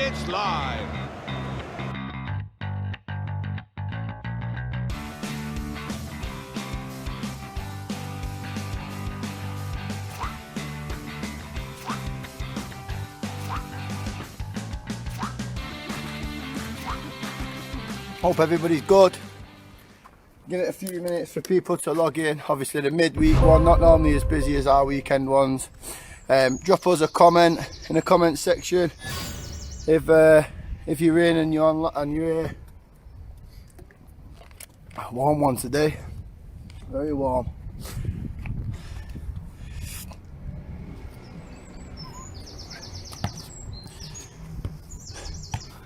It's live. Hope everybody's good. Give it a few minutes for people to log in. Obviously the midweek one not normally as busy as our weekend ones. Drop us a comment in the comment section if you're in and you're on and you're here. Warm one today, very warm.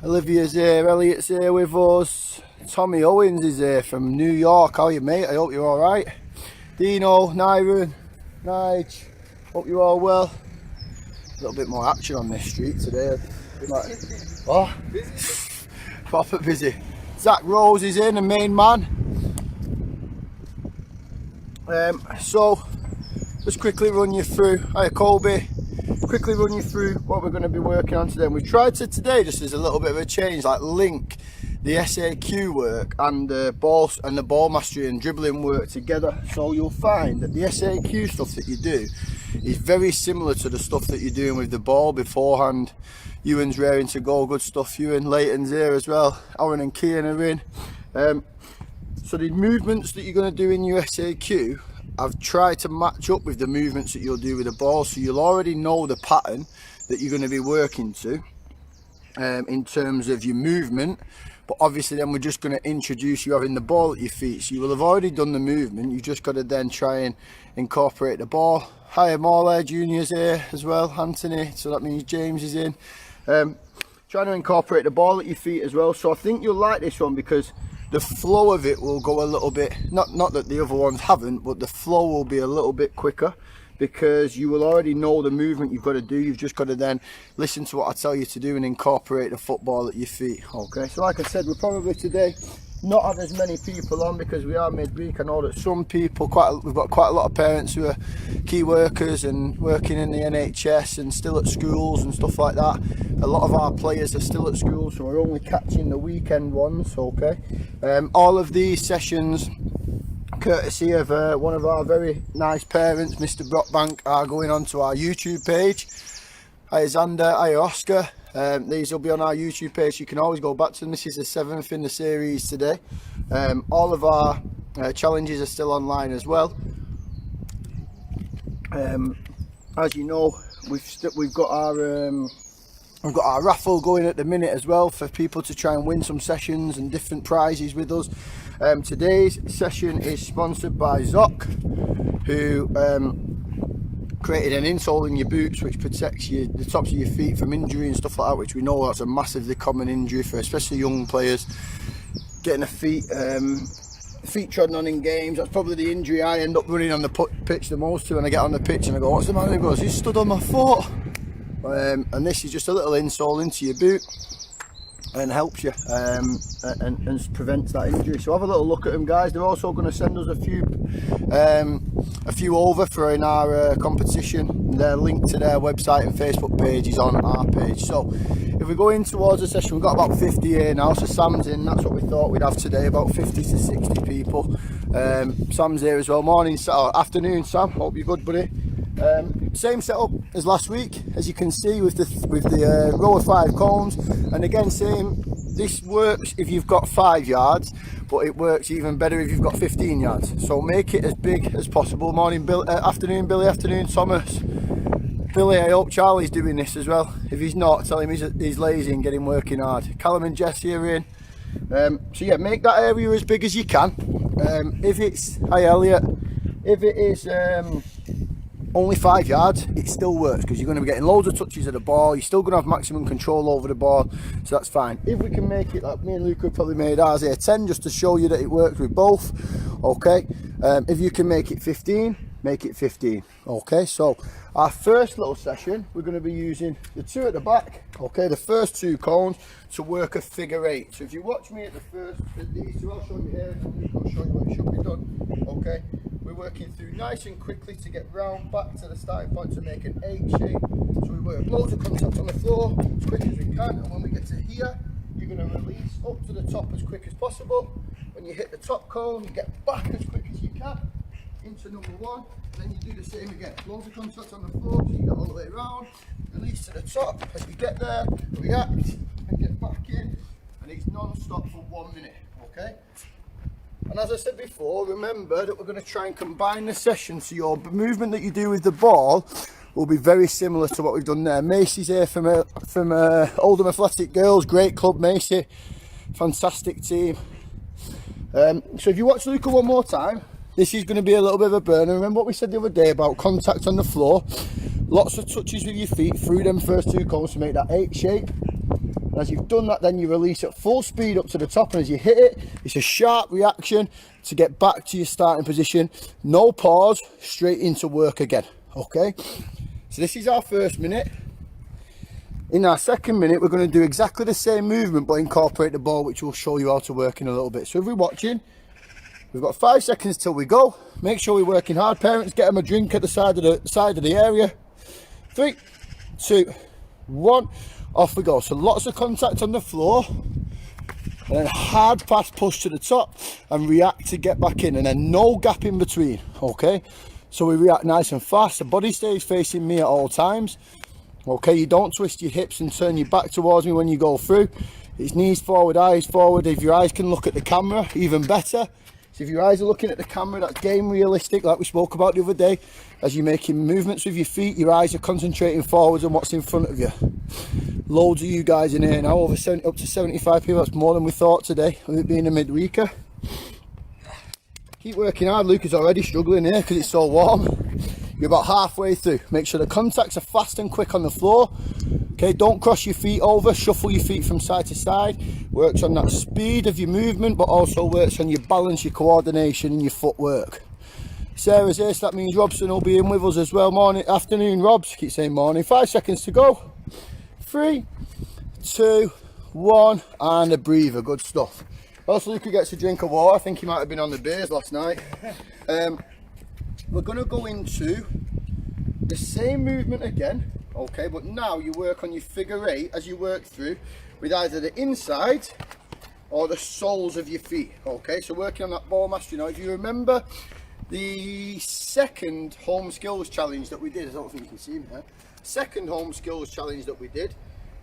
Olivia's here, Elliot's here with us. Tommy Owens is here from New York. How are you, mate? I hope you're alright. Dino, Nyron, Nige, hope you're all well. A little bit more action on this street today. Oh, proper busy. Zach Rose is in, the main man. So, just quickly run you through. Hi, Colby. Quickly run you through what we're going to be working on today. And we've tried to today, just as a little bit of a change, like link the SAQ work and the ball mastery and dribbling work together. So you'll find that the SAQ stuff that you do is very similar to the stuff that you're doing with the ball beforehand. Ewan's raring to go, good stuff. Ewan, Leighton's here as well. Aaron and Kian are in. So the movements that you're going to do in your SAQ, I've tried to match up with the movements that you'll do with the ball, so you'll already know the pattern that you're going to be working to in terms of your movement. But obviously then we're just going to introduce you having the ball at your feet, so you will have already done the movement. You've just got to then try and incorporate the ball. Hi, Morley Junior's here as well, Anthony, so that means James is in. Trying to incorporate the ball at your feet as well. So I think you'll like this one because the flow of it will go a little bit, not that the other ones haven't, but the flow will be a little bit quicker because you will already know the movement you've got to do. You've just got to then listen to what I tell you to do and incorporate the football at your feet. Okay, so like I said, we're probably today not have as many people on because we are midweek. I know that some people, we've got quite a lot of parents who are key workers and working in the NHS and still at schools and stuff like that. A lot of our players are still at school, so we're only catching the weekend ones. Okay, all of these sessions, courtesy of one of our very nice parents, Mr. Brockbank, are going onto our YouTube page. Hi Xander, hi Oscar. These will be on our YouTube page. You can always go back to them. This is the 7th in the series today. All of our challenges are still online as well. As you know, we've got our raffle going at the minute as well for people to try and win some sessions and different prizes with us. Today's session is sponsored by ZOC, who created an insole in your boots which protects the tops of your feet from injury and stuff like that, which we know that's a massively common injury for especially young players. Getting a feet trodden on in games, that's probably the injury I end up running on the pitch the most to when I get on the pitch and I go, what's the matter? He goes, he's stood on my foot. And this is just a little insole into your boot and helps you and prevents that injury. So have a little look at them, guys. They're also going to send us a few over for in our competition. Their link to their website and Facebook page is on our page. So if we go in towards the session, we've got about 50 here now, so Sam's in. That's what we thought we'd have today, about 50 to 60 people. Sam's here as well. Morning, afternoon, Sam, hope you're good, buddy. Same setup as last week, as you can see, with the row of 5 cones. And again, same, this works if you've got 5 yards, but it works even better if you've got 15 yards. So make it as big as possible. Morning, Bill, afternoon, Billy, afternoon, Thomas. Billy, I hope Charlie's doing this as well. If he's not, tell him he's lazy and get him working hard. Callum and Jesse are in. So yeah, make that area as big as you can. If it's, hi Elliot, if it is only 5 yards, it still works because you're going to be getting loads of touches of the ball. You're still going to have maximum control over the ball, so that's fine. If we can make it, like me and Luke have probably made ours here 10, just to show you that it works with both. Okay, if you can make it 15, make it 15. Okay, so our first little session, we're going to be using the 2 at the back, okay, the first 2 cones to work a figure 8. So if you watch me at the first, these 2, I'll show you here, I'll show you what it should be done. Okay, we're working through nice and quickly to get round back to the starting point to make an 8 shape. So we work loads of contact on the floor as quick as we can, and when we here, you're going to release up to the top as quick as possible. When you hit the top cone, you get back as quick as you can into number one, and then you do the same again. Loads of contact on the floor, so you get all the way around, release to the top. As you get there, react and get back in, and it's non-stop for 1 minute, okay? And as I said before, remember that we're going to try and combine the session, so your movement that you do with the ball will be very similar to what we've done there. Macy's here from Oldham Athletic Girls, great club, Macy, fantastic team. So if you watch Luca one more time, this is going to be a little bit of a burner. Remember what we said the other day about contact on the floor? Lots of touches with your feet through them first two cones to make that 8 shape. And as you've done that, then you release at full speed up to the top, and as you hit it, it's a sharp reaction to get back to your starting position. No pause, straight into work again, okay? So this is our first minute. In our second minute, we're going to do exactly the same movement, but incorporate the ball, which will show you how to work in a little bit. So if we're watching, we've got 5 seconds till we go. Make sure we're working hard. Parents, get them a drink at the side of the area. 3, 2, 1, off we go. So lots of contact on the floor, and then hard pass push to the top, and react to get back in, and then no gap in between, okay? So we react nice and fast. The body stays facing me at all times. Okay, you don't twist your hips and turn your back towards me when you go through. It's knees forward, eyes forward. If your eyes can look at the camera, even better. So if your eyes are looking at the camera, that's game realistic, like we spoke about the other day. As you're making movements with your feet, your eyes are concentrating forwards on what's in front of you. Loads of you guys in here now, up to 75 people. That's more than we thought today, with it being a midweeker. Keep working hard. Luke is already struggling here because it's so warm. You're about halfway through. Make sure the contacts are fast and quick on the floor. Okay, don't cross your feet over, shuffle your feet from side to side. Works on that speed of your movement, but also works on your balance, your coordination and your footwork. Sarah's here, so that means Robson will be in with us as well. Morning, afternoon, Robs. Keep saying morning. 5 seconds to go. 3, 2, 1, and a breather. Good stuff. Also, Luca gets a drink of water. I think he might have been on the beers last night. We're going to go into the same movement again, okay, but now you work on your figure 8 as you work through with either the inside or the soles of your feet, okay? So working on that ball mastery. Now, if you remember the second home skills challenge that we did, I don't think you can see me here, second home skills challenge that we did,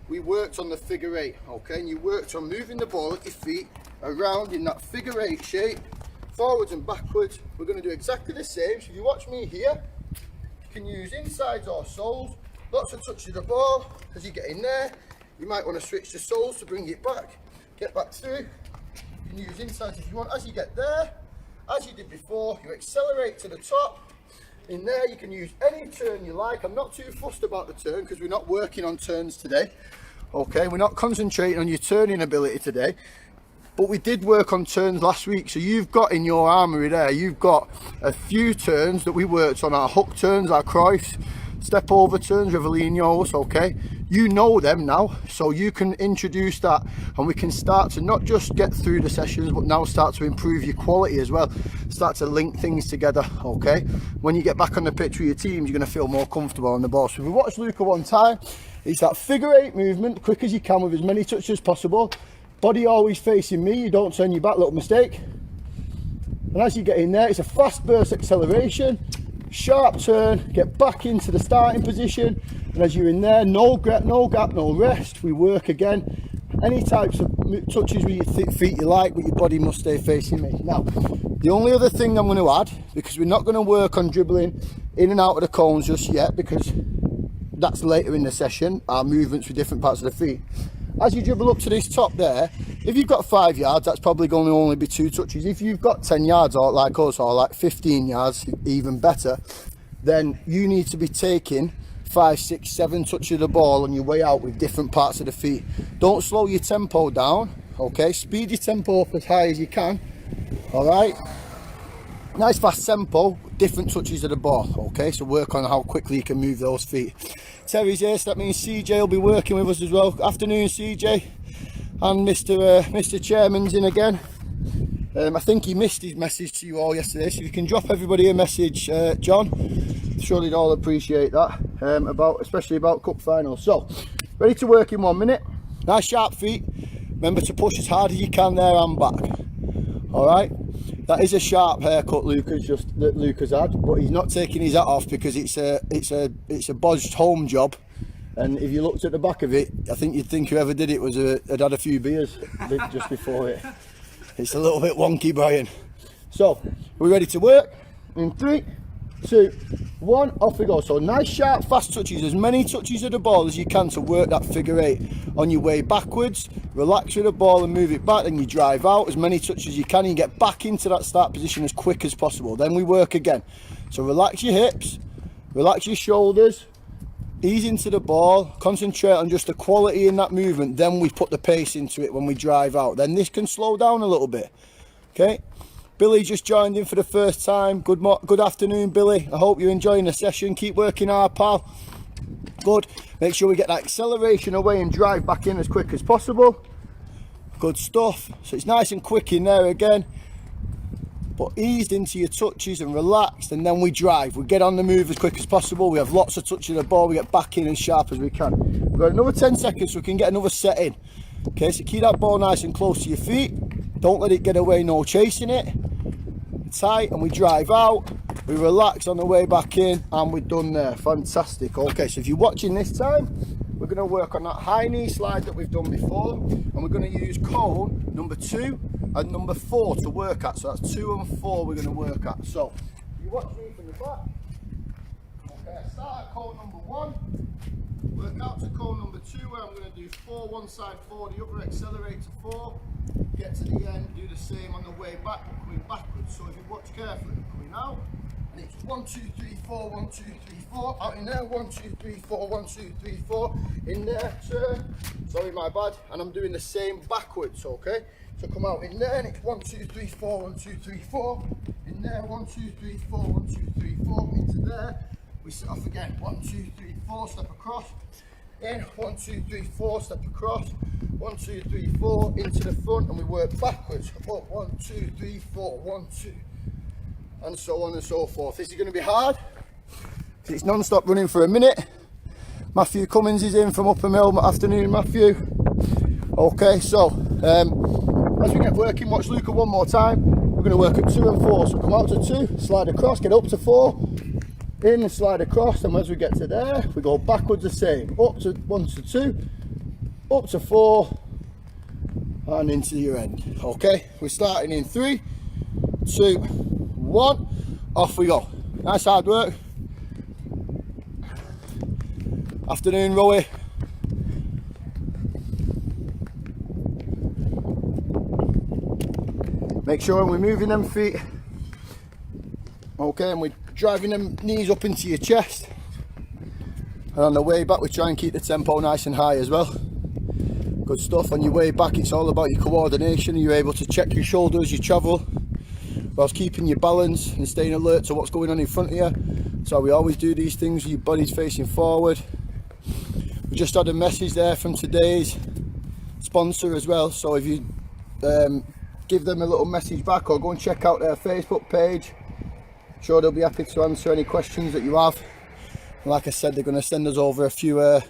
we worked on the figure 8, okay, and you worked on moving the ball at your feet around in that figure 8 shape, forwards and backwards. We're going to do exactly the same. So if you watch me here, you can use insides or soles. Lots of touch of the ball. As you get in there, you might want to switch to soles to bring it back, get back through. You can use insides if you want. As you get there, as you did before, you accelerate to the top. In there, you can use any turn you like. I'm not too fussed about the turn because we're not working on turns today, okay? We're not concentrating on your turning ability today. But we did work on turns last week, so you've got in your armoury there, you've got a few turns that we worked on, our hook turns, our Cruyffs, step over turns, Rivelinos, okay? You know them now, so you can introduce that, and we can start to not just get through the sessions, but now start to improve your quality as well. Start to link things together, okay? When you get back on the pitch with your teams, you're going to feel more comfortable on the ball. So if we watch Luca one time, it's that figure 8 movement, quick as you can with as many touches as possible. Body always facing me, you don't turn your back, little mistake. And as you get in there, it's a fast burst acceleration, sharp turn, get back into the starting position. And as you're in there, no gap, no rest. We work again. Any types of touches with your feet you like, but your body must stay facing me. Now, the only other thing I'm going to add, because we're not going to work on dribbling in and out of the cones just yet, because that's later in the session, our movements with different parts of the feet. As you dribble up to this top there, if you've got 5 yards, that's probably going to only be 2 touches. If you've got 10 yards or like us, or like 15 yards, even better, then you need to be taking 5, 6, 7 touches of the ball on your way out with different parts of the feet. Don't slow your tempo down, okay? Speed your tempo up as high as you can, all right? Nice fast tempo, different touches of the ball, okay? So work on how quickly you can move those feet. Terry's here, so that means CJ will be working with us as well. Afternoon, CJ. And Mr. Chairman's in again. I think he missed his message to you all yesterday, so if you can drop everybody a message, John, sure they'd all appreciate that, especially about cup finals. So, ready to work in 1 minute. Nice sharp feet. Remember to push as hard as you can there and back. All right. That is a sharp haircut Luke has had, but he's not taking his hat off because it's a bodged home job. And if you looked at the back of it, I think you'd think whoever did it had had a few beers just before it. It's a little bit wonky, Brian. So, we're ready to work. In 3, 2, 1, off we go. So nice sharp fast touches, as many touches of the ball as you can to work that figure 8. On your way backwards, relax with the ball and move it back, then you drive out as many touches as you can and you get back into that start position as quick as possible. Then we work again. So relax your hips, relax your shoulders, ease into the ball, concentrate on just the quality in that movement, then we put the pace into it when we drive out. Then this can slow down a little bit. Okay, Billy just joined in for the first time. Good afternoon, Billy. I hope you're enjoying the session. Keep working hard, pal. Good. Make sure we get that acceleration away and drive back in as quick as possible. Good stuff. So it's nice and quick in there again, but eased into your touches and relaxed, and then we drive. We get on the move as quick as possible. We have lots of touch of the ball. We get back in as sharp as we can. We've got another 10 seconds so we can get another set in. Okay, so keep that ball nice and close to your feet. Don't let it get away, no chasing it. Tight, and we drive out. We relax on the way back in, and we're done there. Fantastic. Okay, so if you're watching this time, we're going to work on that high knee slide that we've done before, and we're going to use cone number 2 and number 4 to work at. So that's 2 and 4 we're going to work at. So if you watch me from the back, okay, start at cone number 1, work out to cone number 2, where I'm going to do 4 one side, 4 the other, accelerate to 4, get to the end, do the same on the way back, coming backwards. So if you watch carefully, I'm coming out, and it's 1 2 3 4, 1 2 3 4, out in there, 1 2 3 4, 1 2 3 4, in there, turn, sorry my bad, and I'm doing the same backwards. Okay, so come out in there, and it's 1 2 3 4, 1 2 3 4, in there, 1 2 3 4, 1 2 3 4, into there, we set off again, 1 2 3 4, step across, in, 1 2 3 4, step across, 1 2 3 4, into the front, and we work backwards, up 1 2 3 4, 1 2, and so on and so forth. This is going to be hard, it's non-stop running for a minute. Matthew Cummins is in from Upper Mill. Afternoon, Matthew. Okay, so as we get working, watch Luca one more time. We're going to work at 2 and 4, so come out to 2, slide across, get up to 4, in and slide across, and as we get to there, we go backwards the same, up to 1 to 2, up to 4, and into your end. Okay, we're starting in 3, 2, 1, off we go. Nice hard work. Afternoon, Rowie. Make sure when we're moving them feet, okay, and we're driving them knees up into your chest, and on the way back we try and keep the tempo nice and high as well. Good stuff. On your way back, it's all about your coordination. You're able to check your shoulders as you travel whilst keeping your balance and staying alert to what's going on in front of you. So we always do these things with your body's facing forward. We just had a message there from today's sponsor as well, so if you give them a little message back or go and check out their Facebook page, I'm sure they'll be happy to answer any questions that you have. And like I said, they're going to send us over a few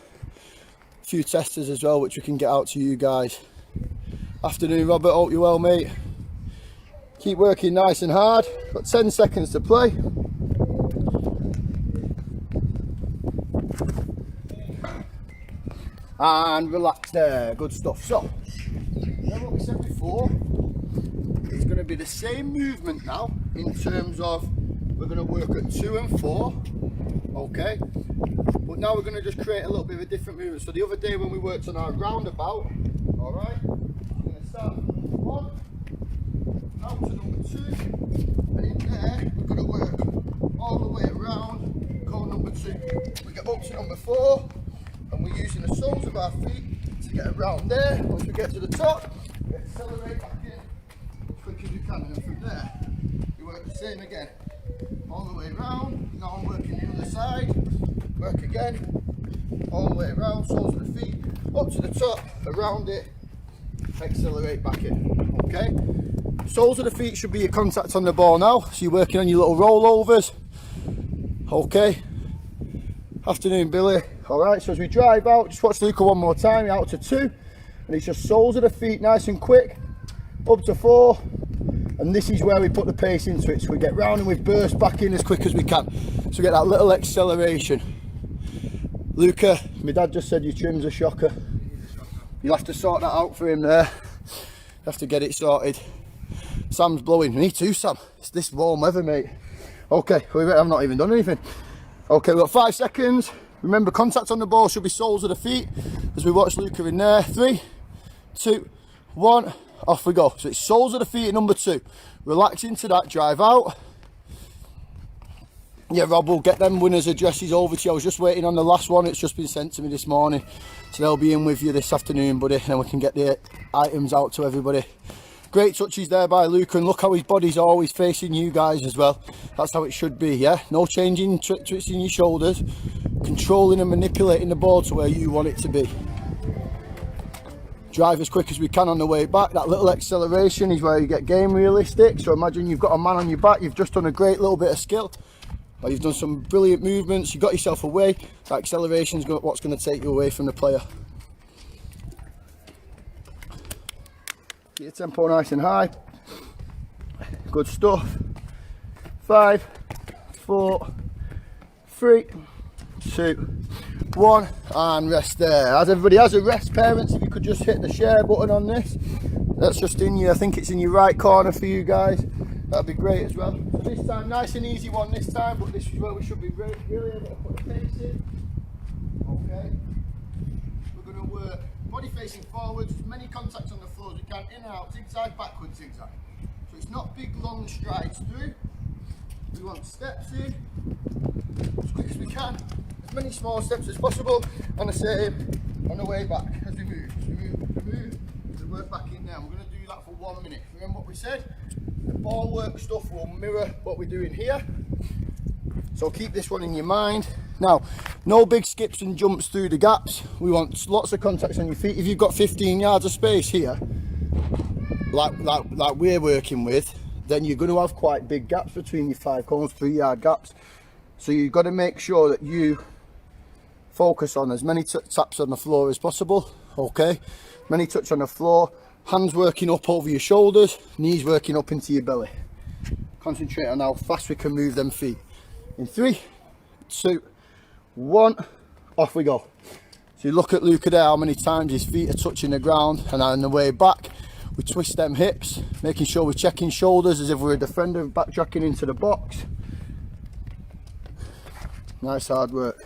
testers as well, which we can get out to you guys. Afternoon, Robert. Hope you're well, mate. Keep working nice and hard. Got 10 seconds to play. And relax there. Good stuff. So, what we said before, it's going to be the same movement now in terms of we're going to work at 2 and 4, okay, but now we're going to just create a little bit of a different movement. So the other day when we worked on our roundabout, all right, we're going to start from number 1 out to number 2, and in there we're going to work all the way around, go number 2, we get up to number 4, and we're using the soles of our feet to get around there. Once we get to the top, we accelerate back in as quick as you can, and then from there you work the same again, all the way around. Now I'm working the other side, work again, all the way around, soles of the feet, up to the top, around it, accelerate back in. Okay, soles of the feet should be your contact on the ball now, so you're working on your little rollovers. Okay, afternoon, Billy. Alright, so as we drive out, just watch Luca one more time, out to 2, and it's just soles of the feet, nice and quick, up to 4, and this is where we put the pace into it. So we get round and we burst back in as quick as we can. So we get that little acceleration. Luca, my dad just said your trim's a shocker. You'll have to sort that out for him there. You have to get it sorted. Sam's blowing. Me too, Sam. It's this warm weather, mate. Okay, I've not even done anything. Okay, we've got 5 seconds. Remember, contact on the ball should be soles of the feet as we watch Luca in there. 3, 2, 1, off we go. So it's soles of the feet at number 2. Relax into that, drive out. Yeah, Rob, we'll get them winners' addresses over to you. I was just waiting on the last one. It's just been sent to me this morning. So they'll be in with you this afternoon, buddy. And then we can get the items out to everybody. Great touches there by Luca. And look how his body's always facing you guys as well. That's how it should be, yeah? No changing, twisting your shoulders. Controlling and manipulating the ball to where you want it to be. Drive as quick as we can on the way back. That little acceleration is where you get game realistic. So imagine you've got a man on your back. You've just done a great little bit of skill. Or you've done some brilliant movements, you got yourself away. That acceleration is what's going to take you away from the player. Get your tempo nice and high. Good stuff. 5, 4, 3, 2, 1, and rest there. As everybody has a rest, parents, if you could just hit the share button on this. That's just in you, I think it's in your right corner for you guys. That'd be great as well. So this time, nice and easy one this time, but this is where we should be really able to put the pace in. Okay. We're going to work body facing forwards, as many contacts on the floor as we can, in and out, zigzag, backwards, zigzag. So it's not big long strides through. We want steps in, as quick as we can, as many small steps as possible, and the same on the way back as we move. As we move, we work back in now. We're going to do that for 1 minute. Remember what we said? The ball work stuff will mirror what we're doing here. So keep this one in your mind. Now, no big skips and jumps through the gaps. We want lots of contacts on your feet. If you've got 15 yards of space here, like we're working with, then you're going to have quite big gaps between your 5 cones, 3-yard gaps. So you've got to make sure that you focus on as many taps on the floor as possible. Okay, many touch on the floor. Hands working up over your shoulders, knees working up into your belly. Concentrate on how fast we can move them feet. In 3, 2, 1, off we go. So you look at Luca there, how many times his feet are touching the ground, and on the way back, we twist them hips, making sure we're checking shoulders as if we're a defender, backtracking into the box. Nice hard work.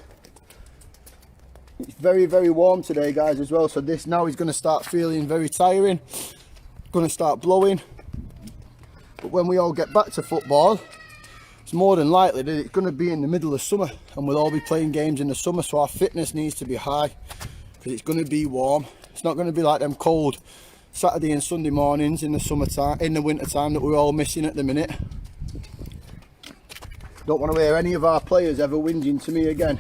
It's very, very warm today, guys, as well. So this now is going to start feeling very tiring. Going to start blowing. But when we all get back to football, it's more than likely that it's going to be in the middle of summer, and we'll all be playing games in the summer. So our fitness needs to be high because it's going to be warm. It's not going to be like them cold Saturday and Sunday mornings in the summertime, in the winter time that we're all missing at the minute. Don't want to hear any of our players ever whinging to me again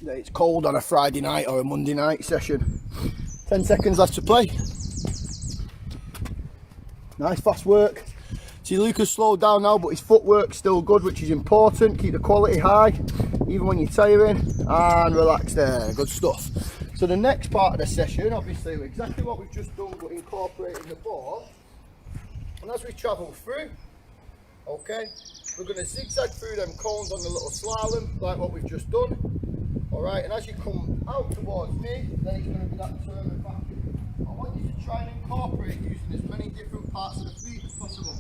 that it's cold on a Friday night or a Monday night session. 10 seconds left to play. Nice fast work. See, Luca's slowed down now, but his footwork's still good, which is important. Keep the quality high, even when you're tiring, and relax there. Good stuff. So the next part of the session, obviously, exactly what we've just done, but incorporating the ball. And as we travel through, okay, we're going to zigzag through them cones on the little slalom, like what we've just done. Alright, and as you come out towards me, then it's going to be that turn and back. I want you to try and incorporate using as many different parts of the feet as possible.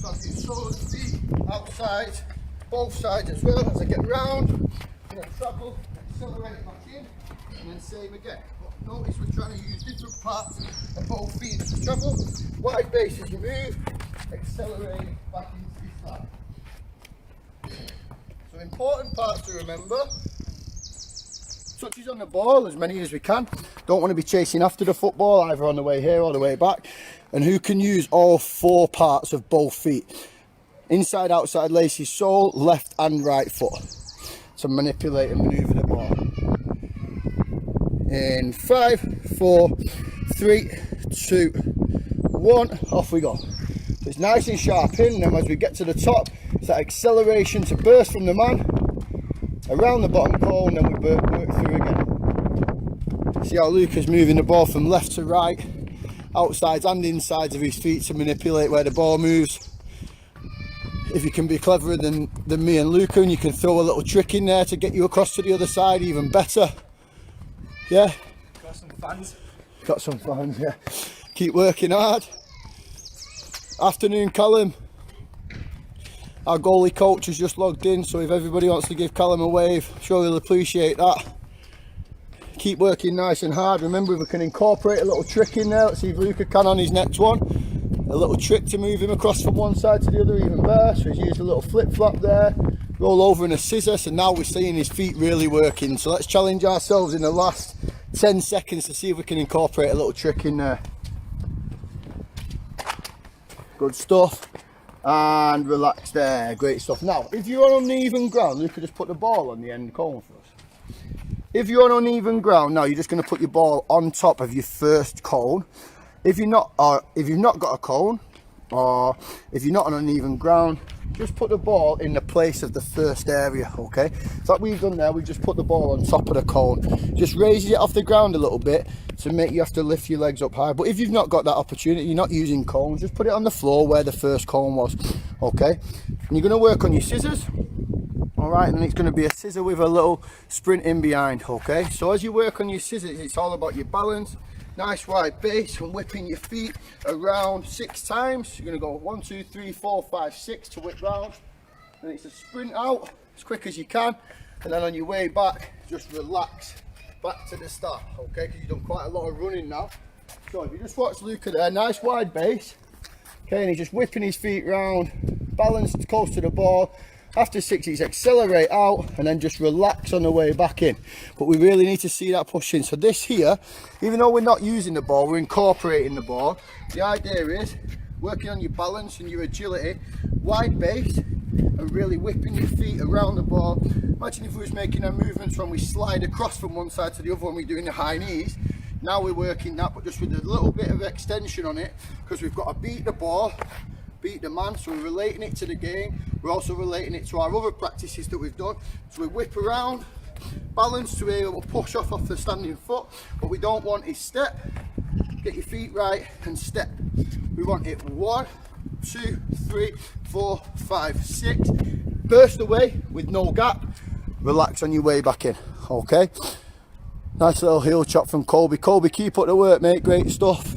So as you soles the feet, outside, both sides as well. As I get round, I'm going to travel, accelerate back in, and then same again. But notice we're trying to use different parts of both feet to travel. Wide base as you move, accelerate back into this side. So important parts to remember. Touches on the ball, as many as we can. Don't want to be chasing after the football, either on the way here or the way back. And who can use all 4 parts of both feet? Inside, outside, laces, sole, left and right foot. To manipulate and manoeuvre the ball. In 5, 4, 3, 2, 1, off we go. So it's nice and sharp in, and then as we get to the top, it's that acceleration to burst from the man. Around the bottom cone, then we work through again. See how Luca's moving the ball from left to right, outsides and insides of his feet to manipulate where the ball moves. If you can be cleverer than me and Luca, and you can throw a little trick in there to get you across to the other side, even better. Yeah? Got some fans. Got some fans, yeah. Keep working hard. Afternoon, Callum. Our goalie coach has just logged in, so if everybody wants to give Callum a wave, sure he'll appreciate that. Keep working nice and hard. Remember, if we can incorporate a little trick in there, let's see if Luca can on his next one. A little trick to move him across from one side to the other, even better. So he's used a little flip flop there, roll over in a scissor, so now we're seeing his feet really working. So let's challenge ourselves in the last 10 seconds to see if we can incorporate a little trick in there. Good stuff. And relax there, great stuff. Now, if you're on uneven ground, Luca, just put the ball on the end cone for us. If you're on uneven ground, now you're just going to put your ball on top of your first cone. If you've not got a cone, or if you're not on uneven ground, just put the ball in the place of the first area, okay? So like we've done there, we've just put the ball on top of the cone. Just raises it off the ground a little bit to make you have to lift your legs up high. But if you've not got that opportunity, you're not using cones, just put it on the floor where the first cone was, okay? And you're gonna work on your scissors, all right? And then it's gonna be a scissor with a little sprint in behind, okay? So as you work on your scissors, it's all about your balance. Nice wide base and whipping your feet around 6 times. You're going to go 1, 2, 3, 4, 5, 6 to whip round. And it's a sprint out as quick as you can. And then on your way back, just relax back to the start, okay? Because you've done quite a lot of running now. So if you just watch Luca there, nice wide base. Okay, and he's just whipping his feet round, balanced close to the ball. After 6, he's accelerate out and then just relax on the way back in. But we really need to see that push in. So this here, even though we're not using the ball, we're incorporating the ball. The idea is working on your balance and your agility, wide base, and really whipping your feet around the ball. Imagine if we was making our movements when we slide across from one side to the other when we're doing the high knees. Now we're working that, but just with a little bit of extension on it, because we've got to beat the ball, beat the man. So we're relating it to the game. We're also relating it to our other practices that we've done. So we whip around, balance to be able to push off the standing foot. What we don't want is step, get your feet right and step. We want it 1, 2, 3, 4, 5, 6. Burst away with no gap. Relax on your way back in, okay? Nice little heel chop from Colby. Colby, keep up the work, mate. Great stuff.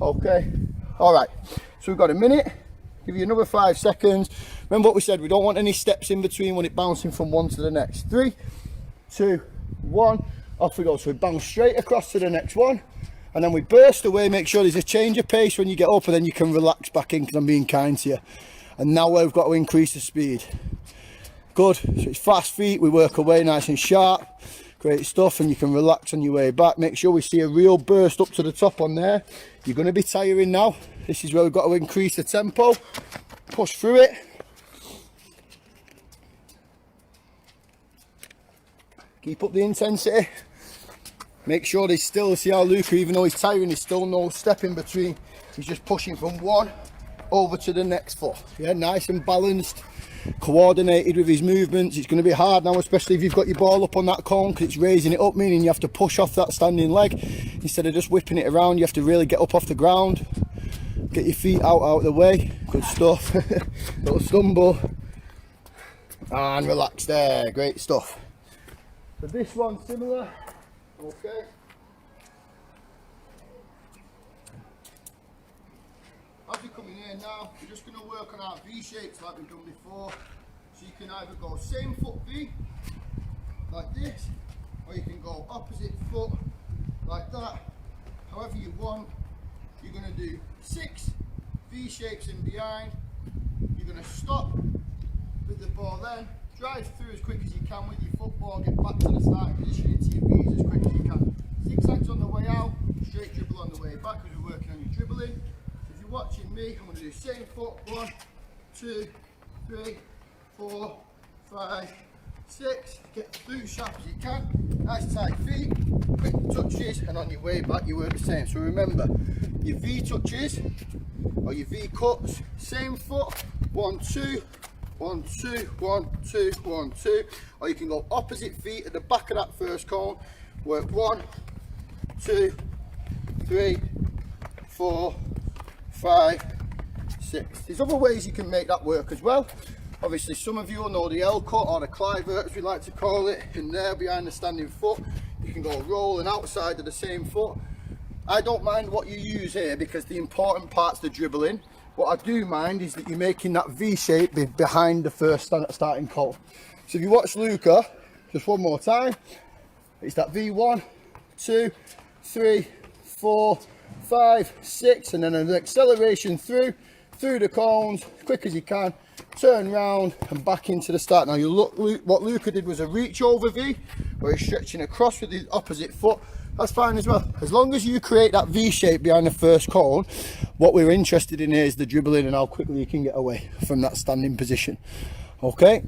Okay, all right. So we've got a minute. Give you another 5 seconds. Remember what we said, we don't want any steps in between when it's bouncing from one to the next. 3, 2, 1, off we go. So we bounce straight across to the next one, and then we burst away. Make sure there's a change of pace when you get up, and then you can relax back in because I'm being kind to you. And now we've got to increase the speed. Good, so it's fast feet, we work away nice and sharp. Great stuff, and you can relax on your way back. Make sure we see a real burst up to the top on there. You're going to be tiring now. This is where we've got to increase the tempo. Push through it. Keep up the intensity. Make sure there's still, see how Luca, even though he's tiring, there's still no step in between. He's just pushing from one over to the next foot. Yeah, nice and balanced, coordinated with his movements. It's going to be hard now, especially if you've got your ball up on that cone, because it's raising it up, meaning you have to push off that standing leg. Instead of just whipping it around, you have to really get up off the ground. Get your feet out of the way. Good stuff. Little stumble. And relax there. Great stuff. So this one's similar. Okay. As we come in here now, we're just going to work on our V shapes like we've done before. So you can either go same foot V, like this, or you can go opposite foot, like that. However you want. You're going to do 6 V shapes in behind. You're going to stop with the ball then, drive through as quick as you can with your football, get back to the starting position into your V's as quick as you can. Zigzags on the way out, straight dribble on the way back because we're working on your dribbling. So if you're watching me, I'm going to do same foot, 1, 2, 3, 4, 5, 6. Get through as sharp as you can. Nice tight feet, quick touches, and on your way back you work the same. So remember, your V touches or your V cuts, same foot, 1, 2, 1, 2, 1, 2, 1, 2, or you can go opposite feet at the back of that first cone, work 1, 2, 3, 4, 5, 6. There's other ways you can make that work as well. Obviously some of you will know the L cut or the clivert as we like to call it, in there behind the standing foot. You can go rolling outside of the same foot. I don't mind what you use here because the important part's the dribbling. What I do mind is that you're making that V shape behind the first starting call. So if you watch Luca, just one more time, it's that V1, 2, 3, 4, 5, 6, and then an acceleration through the cones, quick as you can, turn round and back into the start. Now you look, what Luca did was a reach over V, where he's stretching across with the opposite foot. That's fine as well. As long as you create that V shape behind the first cone, what we're interested in here is the dribbling and how quickly you can get away from that standing position. Okay,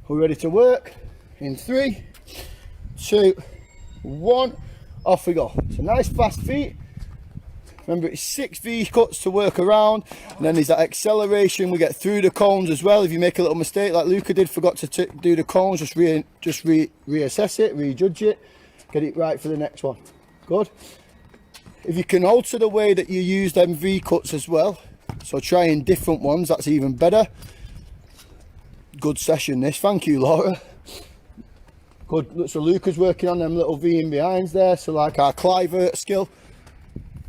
we're ready to work in 3, 2, 1, off we go. So nice fast feet. Remember, it's 6 V cuts to work around, and then there's that acceleration. We get through the cones as well. If you make a little mistake like Luca did, forgot to do the cones, just reassess it, rejudge it, get it right for the next one. Good. If you can alter the way that you use them V cuts as well, so trying different ones, that's even better. Good session this. Thank you, Laura. Good. So Luca's working on them little V in behinds there, so like our clivert skill.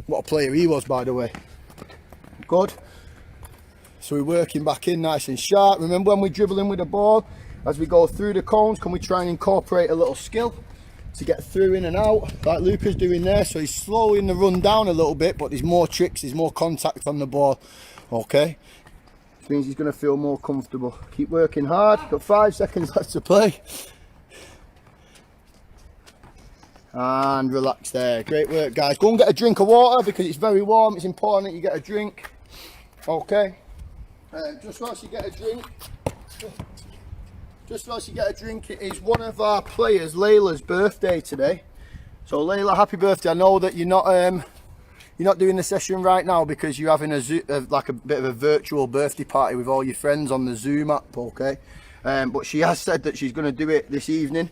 What a player he was, by the way. Good. So we're working back in nice and sharp. Remember when we're dribbling with the ball, as we go through the cones, can we try and incorporate a little skill to get through in and out, like Luca's doing there? So he's slowing the run down a little bit, but there's more tricks, there's more contact on the ball. Okay. Which means he's going to feel more comfortable. Keep working hard. Got 5 seconds left to play. And relax there. Great work, guys. Go and get a drink of water because it's very warm. It's important that you get a drink. Okay. Just whilst you get a drink, it is one of our players, Layla's birthday today. So Layla, happy birthday. I know that you're not doing the session right now because you're having like a bit of a virtual birthday party with all your friends on the Zoom app. Okay. But she has said that she's going to do it this evening.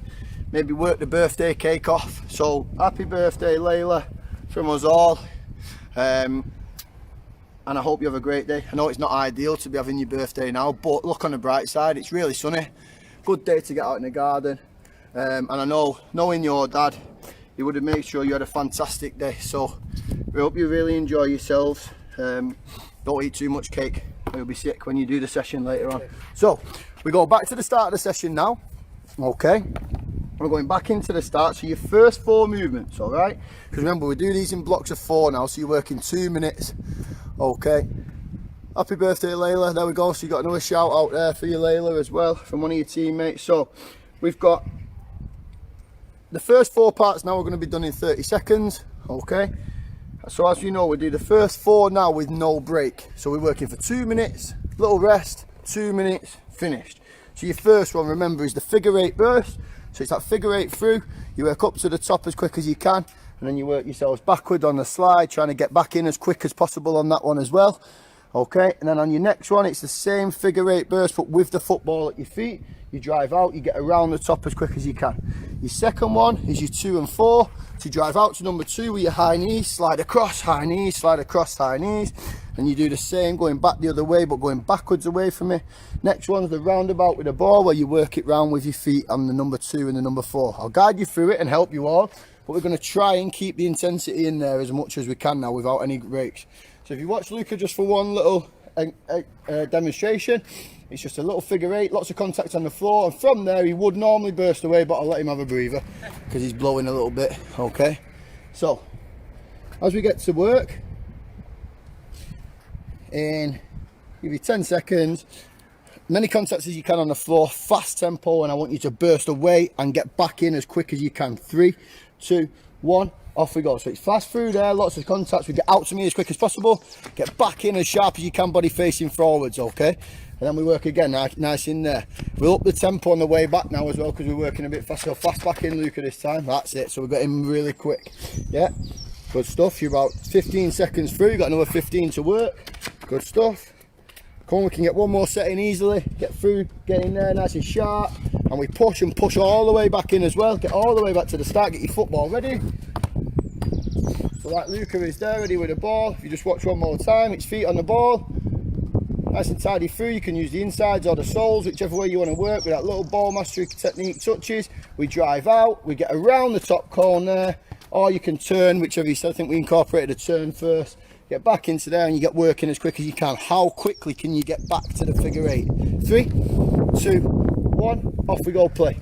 Maybe work the birthday cake off. So happy birthday, Layla, from us all. And I hope you have a great day. I know it's not ideal to be having your birthday now, but look on the bright side, it's really sunny. Good day to get out in the garden. And I know, knowing your dad, he would have made sure you had a fantastic day. So we hope you really enjoy yourselves. Don't eat too much cake. You'll be sick when you do the session later on. So we go back to the start of the session now. Okay. We're going back into the start, so your first 4 movements, all right? Because remember, we do these in blocks of 4 now, so you're working 2 minutes. Okay. Happy birthday, Layla. There we go. So you got another shout out there for you, Layla, as well, from one of your teammates. So we've got the first 4 parts now. We're going to be done in 30 seconds. Okay. So as you know, we do the first 4 now with no break. So we're working for 2 minutes, little rest, 2 minutes, finished. So your first one, remember, is the figure 8 burst. So it's that figure 8 through, you work up to the top as quick as you can, and then you work yourselves backward on the slide, trying to get back in as quick as possible on that one as well. Okay, and then on your next one, it's the same figure 8 burst, but with the football at your feet. You drive out, you get around the top as quick as you can. Your second one is your 2 and 4. So you drive out to number 2 with your high knees, slide across, high knees, slide across, high knees. And you do the same, going back the other way, but going backwards away from it. Next one's the roundabout with the ball, where you work it round with your feet on the number 2 and the number 4. I'll guide you through it and help you all, but we're going to try and keep the intensity in there as much as we can now without any breaks. So if you watch Luca just for one little demonstration, it's just a little figure 8, lots of contact on the floor, and from there he would normally burst away, but I'll let him have a breather because he's blowing a little bit. Okay, so as we get to work, in give you 10 seconds, many contacts as you can on the floor, fast tempo, and I want you to burst away and get back in as quick as you can. 3, 2, 1, off we go. So it's fast through there, lots of contacts. We get out to me as quick as possible, get back in as sharp as you can, body facing forwards. Okay, and then we work again, nice in there. We'll up the tempo on the way back now as well, because we're working a bit fast. So fast back in, Luca, this time. That's it. So we've got him really quick. Yeah, good stuff. You're about 15 seconds through. You've got another 15 to work. Good stuff. Come on, we can get one more set in easily. Get through, get in there nice and sharp. and we push and push all the way back in as well. Get all the way back to the start, get your football ready. So like Luca is there, ready with the ball. If you just watch one more time, it's feet on the ball. Nice and tidy through. You can use the insides or the soles, whichever way you want to work with that little ball mastery technique touches. We drive out, we get around the top corner, or you can turn, whichever you said. I think we incorporated a turn first. Get back into there and you get working as quick as you can. How quickly can you get back to the figure 8? 3, 2, 1, off we go, play.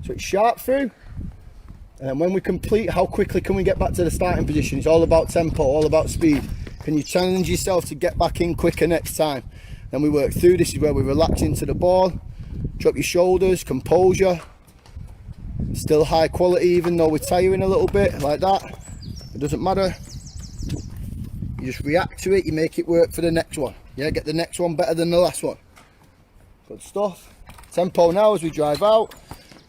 So it's sharp through, and then when we complete, how quickly can we get back to the starting position? It's all about tempo, all about speed. Can you challenge yourself to get back in quicker next time? Then we work through. This is where we relax into the ball. Drop your shoulders, composure. Still high quality even though we're tiring a little bit, like that. It doesn't matter. You just react to it, you make it work for the next one. Yeah, get the next one better than the last one. Good stuff. Tempo now as we drive out.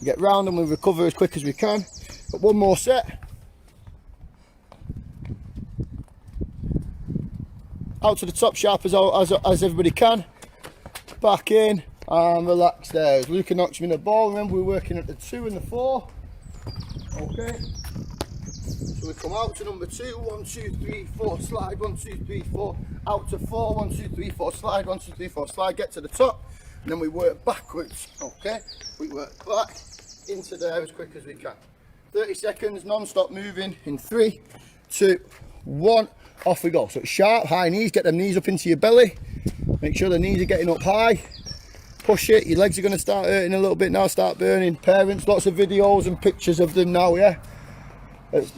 We get round and we recover as quick as we can. But one more set. Out to the top sharp as everybody can. Back in and relax there. As Luca knocks me in the ball, remember we're working at the 2 and the 4. Okay. So we come out to number 2, 1, 2, 3, 4, slide, 1, 2, 3, 4, out to 4, 1, 2, 3, 4, slide, 1, 2, 3, 4, slide, get to the top, and then we work backwards. Okay. We work back into there as quick as we can. 30 seconds, non-stop moving in 3, 2, 1. Off we go. So it's sharp, high knees, get them knees up into your belly. Make sure the knees are getting up high. Push it, your legs are going to start hurting a little bit now, start burning. Parents, lots of videos and pictures of them now, yeah? Let's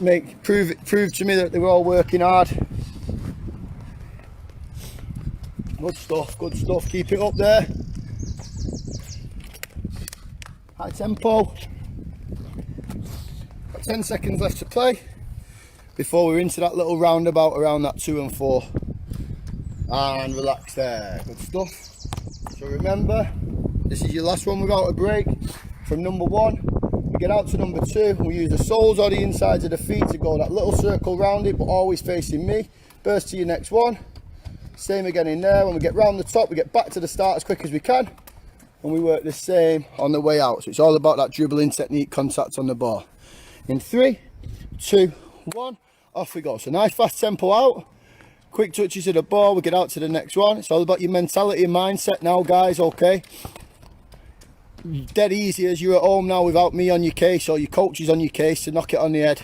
prove to me that they were all working hard. Good stuff, keep it up there. High tempo. Got 10 seconds left to play before we're into that little roundabout around that 2 and 4. And relax there, good stuff. So remember, this is your last one without a break. From number 1, we get out to number 2, we use the soles or the insides of the feet to go that little circle round it, but always facing me. Burst to your next one. Same again in there. When we get round the top, we get back to the start as quick as we can. And we work the same on the way out. So it's all about that dribbling technique, contact on the ball. In 3, 2, 1, off we go. So nice fast tempo out. Quick touches of the ball, we get out to the next one. It's all about your mentality and mindset now, guys, okay? Dead easy as you're at home now without me on your case or your coaches on your case to knock it on the head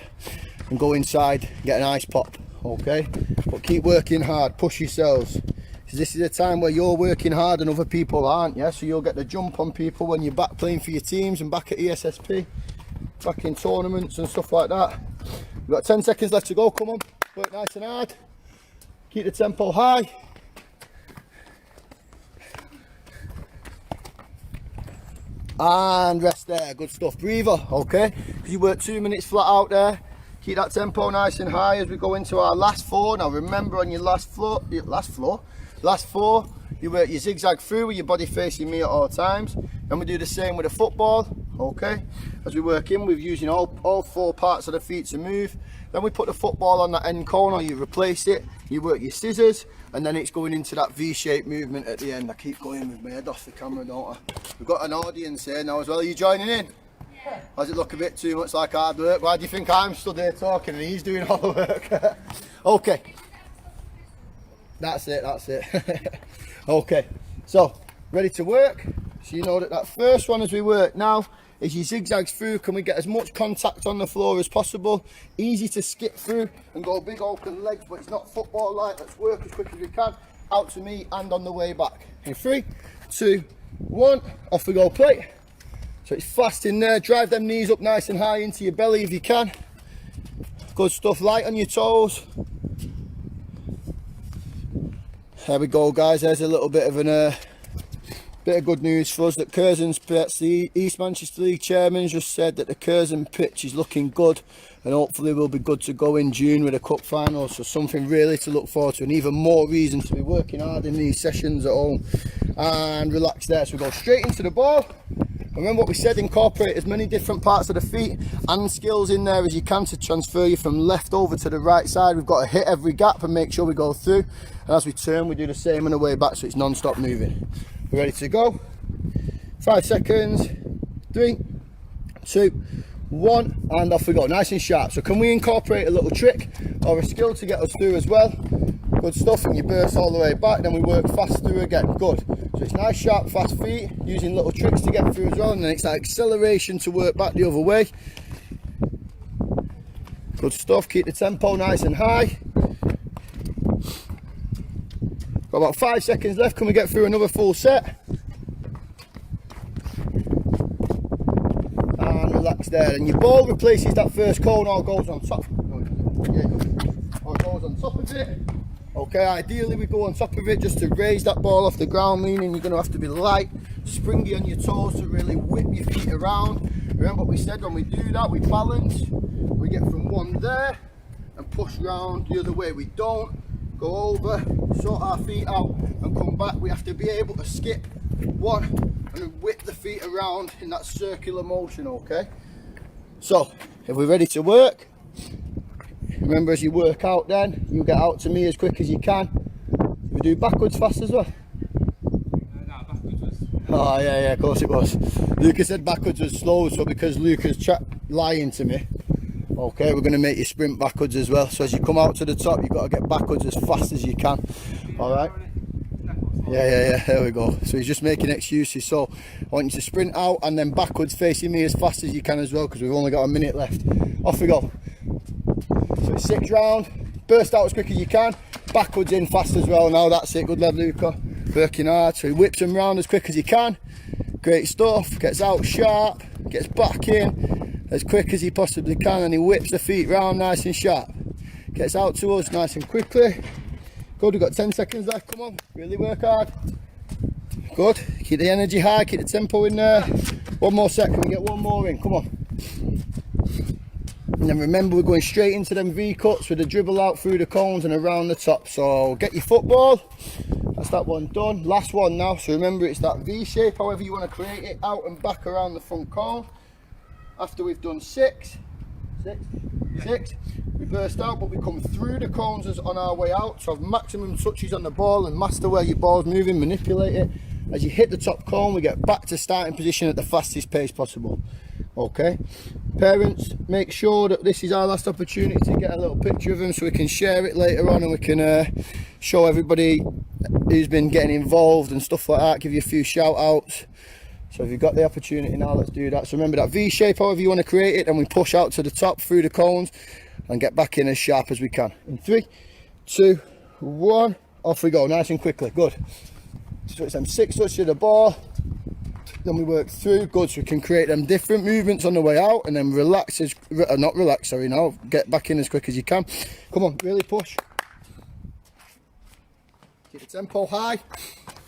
and go inside, get an ice pop, okay? But keep working hard, push yourselves. Because this is a time where you're working hard and other people aren't, yeah? So you'll get the jump on people when you're back playing for your teams and back at ESSP, back in tournaments and stuff like that. We've got 10 seconds left to go, come on, work nice and hard. Keep the tempo high. And rest there, good stuff. Breather, okay? Because you work 2 minutes flat out there. Keep that tempo nice and high as we go into our last 4. Now remember on your last 4, you work your zigzag through with your body facing me at all times. And we do the same with the football, okay? As we work in, we're using all 4 parts of the feet to move. Then we put the football on that end corner, you replace it, you work your scissors, and then it's going into that V-shaped movement at the end. I keep going with my head off the camera, don't I? We've got an audience here now as well. Are you joining in? Yeah. Does it look a bit too much like hard work? Why do you think I'm stood there talking and he's doing all the work? Okay. That's it. Okay, so ready to work. So you know that first one as we work now is your zigzags through. Can we get as much contact on the floor as possible? Easy to skip through and go big open legs, but it's not football like. Let's work as quick as we can. Out to me and on the way back. In 3, 2, 1, off we go, play. So it's fast in there. Drive them knees up nice and high into your belly if you can. Good stuff, light on your toes. There we go, guys. There's a little bit of bit of good news for us that Curzon's pitch, the East Manchester League chairman just said that the Curzon pitch is looking good and hopefully we'll be good to go in June with a cup final. So something really to look forward to and even more reason to be working hard in these sessions at home. And relax there. So we go straight into the ball. Remember what we said, incorporate as many different parts of the feet and skills in there as you can to transfer you from left over to the right side. We've got to hit every gap and make sure we go through. And as we turn, we do the same on the way back, so it's non-stop moving. We're ready to go. 5 seconds. 3, 2, 1, and off we go, nice and sharp. So can we incorporate a little trick or a skill to get us through as well? Good stuff. And you burst all the way back, then we work fast through again. Good. So it's nice sharp fast feet, using little tricks to get through as well, and then it's that acceleration to work back the other way. Good stuff. Keep the tempo nice and high. Got about 5 seconds left. Can we get through another full set? And relax there, and your ball replaces that first cone or goes on top. Or goes on top of it. Okay, ideally we go on top of it just to raise that ball off the ground, meaning you're going to have to be light, springy on your toes to really whip your feet around. Remember what we said, when we do that, we balance, we get from one there and push round the other way. We don't go over, sort our feet out and come back. We have to be able to skip one and whip the feet around in that circular motion, okay? So, if we're ready to work, remember, as you work out then, you get out to me as quick as you can. We do backwards fast as well? No, backwards was... Oh yeah, of course it was. Lucas said backwards was slow, so because Lucas lying to me, okay, we're going to make you sprint backwards as well. So as you come out to the top, you've got to get backwards as fast as you can. Alright? Yeah, there we go. So he's just making excuses. So I want you to sprint out and then backwards facing me as fast as you can as well, because we've only got a minute left. Off we go. So it's 6 round, burst out as quick as you can, backwards in fast as well. Now that's it, good lad Luca, working hard. So he whips them round as quick as he can, great stuff, gets out sharp, gets back in as quick as he possibly can, and he whips the feet round nice and sharp, gets out to us nice and quickly. Good, we've got 10 seconds left, come on, really work hard. Good, keep the energy high, keep the tempo in there. One more set, can we get one more in, come on. And then remember, we're going straight into them V-cuts with the dribble out through the cones and around the top. So get your football, that's that one done. Last one now, so remember it's that V shape, however you want to create it, out and back around the front cone. After we've done six, we burst out, but we come through the cones as on our way out. So have maximum touches on the ball and master where your ball's moving, manipulate it. As you hit the top cone, we get back to starting position at the fastest pace possible. Okay, parents, make sure that this is our last opportunity to get a little picture of them so we can share it later on, and we can show everybody who's been getting involved and stuff like that, give you a few shout outs. So if you've got the opportunity now, let's do that. So remember that V shape, however you want to create it, and we push out to the top through the cones and get back in as sharp as we can. In 3, 2, 1, off we go, nice and quickly. Good. So it's them 6 touches of the ball, then we work through. Good, so we can create them different movements on the way out, and then relax as not relax, sorry, now get back in as quick as you can. Come on, really push, keep the tempo high,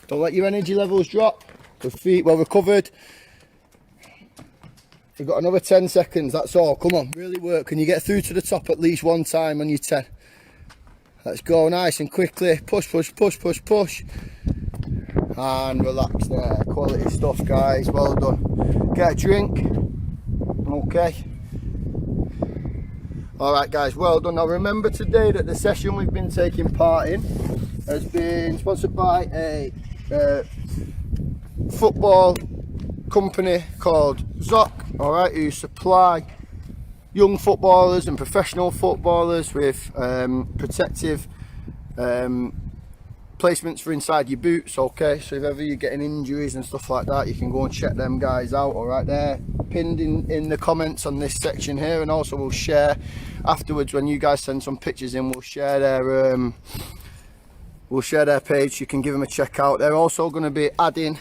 don't let your energy levels drop. Good, feet well recovered. We've got another 10 seconds, that's all. Come on, really work. Can you get through to the top at least one time on your 10? Let's go, nice and quickly. Push, push, push, push, push. And relax there. Quality stuff, guys. Well done. Get a drink. Okay. Alright, guys, well done. Now remember today that the session we've been taking part in has been sponsored by a football company called SAQ, alright, who supply young footballers and professional footballers with protective placements for inside your boots. Okay, so if ever you're getting injuries and stuff like that, you can go and check them guys out. All right, they're pinned in the comments on this section here, and also we'll share afterwards when you guys send some pictures in, we'll share their page. You can give them a check out. They're also going to be adding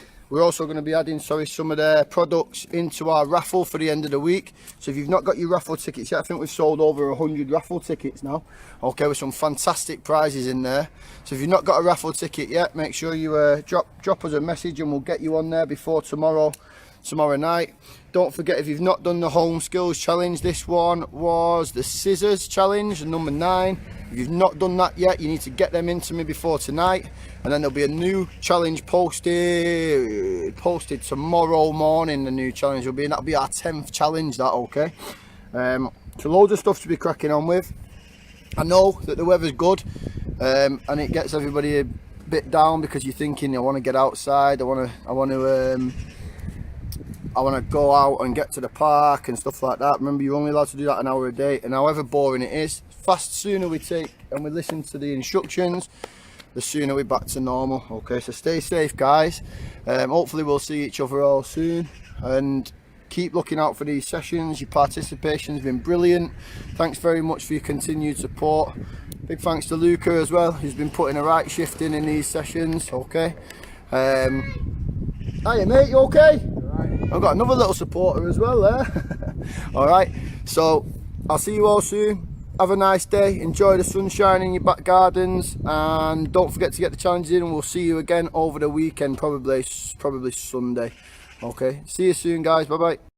some of their products into our raffle for the end of the week. So if you've not got your raffle tickets yet, I think we've sold over 100 raffle tickets now, okay, with some fantastic prizes in there. So if you've not got a raffle ticket yet, make sure you drop us a message and we'll get you on there before tomorrow night. Don't forget, if you've not done the home skills challenge, this one was the scissors challenge, number 9. If you've not done that yet, you need to get them into me before tonight, and then there'll be a new challenge posted tomorrow morning. The new challenge will be, and that'll be our 10th challenge, that, okay. So loads of stuff to be cracking on with. I know that the weather's good, and it gets everybody a bit down because you're thinking, I want to get outside, I want to I want to go out and get to the park and stuff like that. Remember, you're only allowed to do that an hour a day, and however boring it is, sooner we take and we listen to the instructions, the sooner we're back to normal. Okay, so stay safe, guys. Hopefully we'll see each other all soon, and keep looking out for these sessions. Your participation's been brilliant. Thanks very much for your continued support. Big thanks to Luca as well, who's been putting a right shift in these sessions. Okay. Hiya mate, you okay? Right. I've got another little supporter as well there. Alright, so I'll see you all soon. Have a nice day, enjoy the sunshine in your back gardens, and don't forget to get the challenges in, and we'll see you again over the weekend, probably Sunday. Okay, see you soon guys, bye bye.